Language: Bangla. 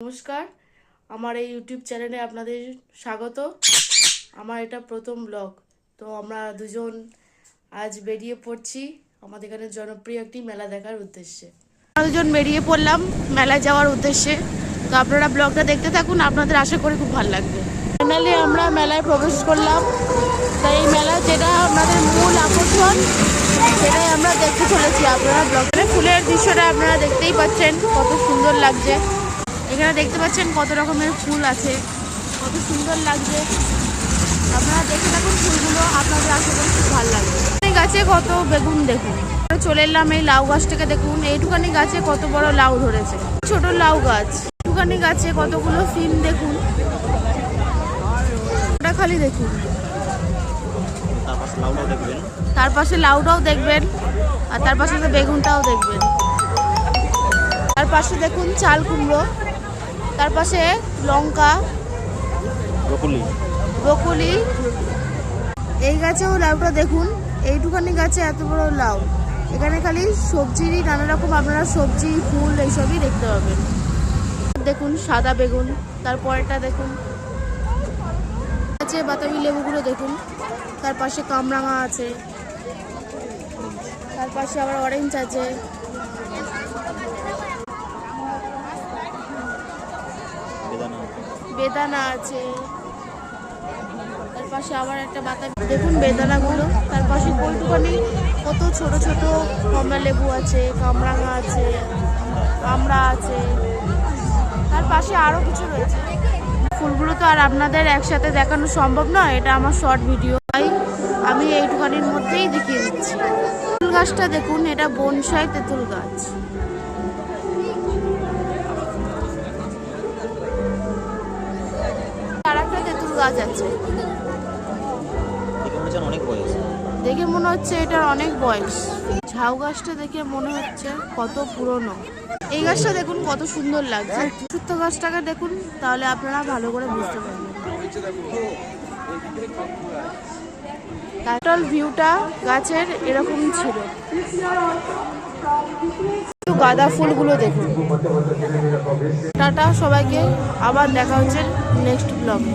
নমস্কার, আমার এই ইউটিউব চ্যানেলে আপনাদের স্বাগত। আমার এটা প্রথম ব্লগ। তো আমরা দুজন আজ বেরিয়ে পড়ছি আমাদের এখানে জনপ্রিয় একটি মেলা দেখার উদ্দেশ্যে। আমরা দুজন বেরিয়ে পড়লাম মেলায় যাওয়ার উদ্দেশ্যে। তো আপনারা ব্লগটা দেখতে থাকুন, আপনাদের আশা করি খুব ভালো লাগবে। ফাইনালি আমরা মেলায় প্রবেশ করলাম। তাই এই মেলা যেটা আমাদের মূল আকর্ষণ সেটাই আমরা দেখতে চলেছি। আপনারা ব্লগে ফুলের দৃশ্যটা আপনারা দেখতেই পাচ্ছেন, কত সুন্দর লাগছে। এখানে দেখতে পাচ্ছেন কত রকমের ফুল আছে, কত সুন্দর লাগছে। আপনারা দেখে থাকুন ফুলগুলো, আপনাদের আশা করি খুব ভালো লাগবে। এই গাছে কত বেগুন দেখুন। চলে এলাম এই লাউ গাছটাকে দেখুন, এইটুখানি গাছে কত বড় লাউ ধরেছে, ছোট লাউ গাছ। এইটুখানি গাছে কতগুলো সিম দেখুন, ওটা খালি দেখুন। তার পাশে লাউটাও দেখবেন, আর তার পাশে বেগুনটাও দেখবেন। তার পাশে দেখুন চাল কুমড়ো, তার পাশে লঙ্কা, ব্রকলি। এই গাছেও লাউটা দেখুন, এইটুখানি গাছে এত বড় লাউ। এখানে খালি সবজিরই নানা রকম আপনারা সবজি ফুল এইসবই দেখতে পাবেন। দেখুন সাদা বেগুন, তারপরটা দেখুন আছে বাতাবি লেবুগুলো দেখুন। তার পাশে কামরাঙা আছে, তার পাশে আবার অরেঞ্জ আছে। বেদানা আছে, তার পাশে আবার একটা বাতাবি দেখুন বেদানাগুলো। তার পাশে কইটুখানি কত ছোট ছোট কমলা লেবু আছে, কামরাঙা আছে, আমড়া আছে। তার পাশে আরো কিছু রয়েছে। ফুলগুলো তো আর আপনাদের একসাথে দেখানো সম্ভব নয়, এটা আমার শর্ট ভিডিও, তাই আমি এইটুখানির মধ্যেই দেখিয়ে দিচ্ছি। তেঁতুল গাছটা দেখুন, এটা বনসাই তেঁতুল গাছ। আর একটা তেঁতুল গাছ আছে, দেখে মনে হচ্ছে এটার অনেক বয়স। ঝাউ গাছটা দেখে মনে হচ্ছে কত পুরনো। এই গাছটা দেখুন কত সুন্দর লাগছে। সুস্থ গাছটাকে দেখুন, তাহলে আপনারা ভালো করে বুঝতে পারবেন। টোটাল ভিউটা গাছের এরকম ছিল। গাঁদা ফুলগুলো দেখুন। টাটা সবাইকে, আবার দেখা হচ্ছে নেক্সট ব্লগে।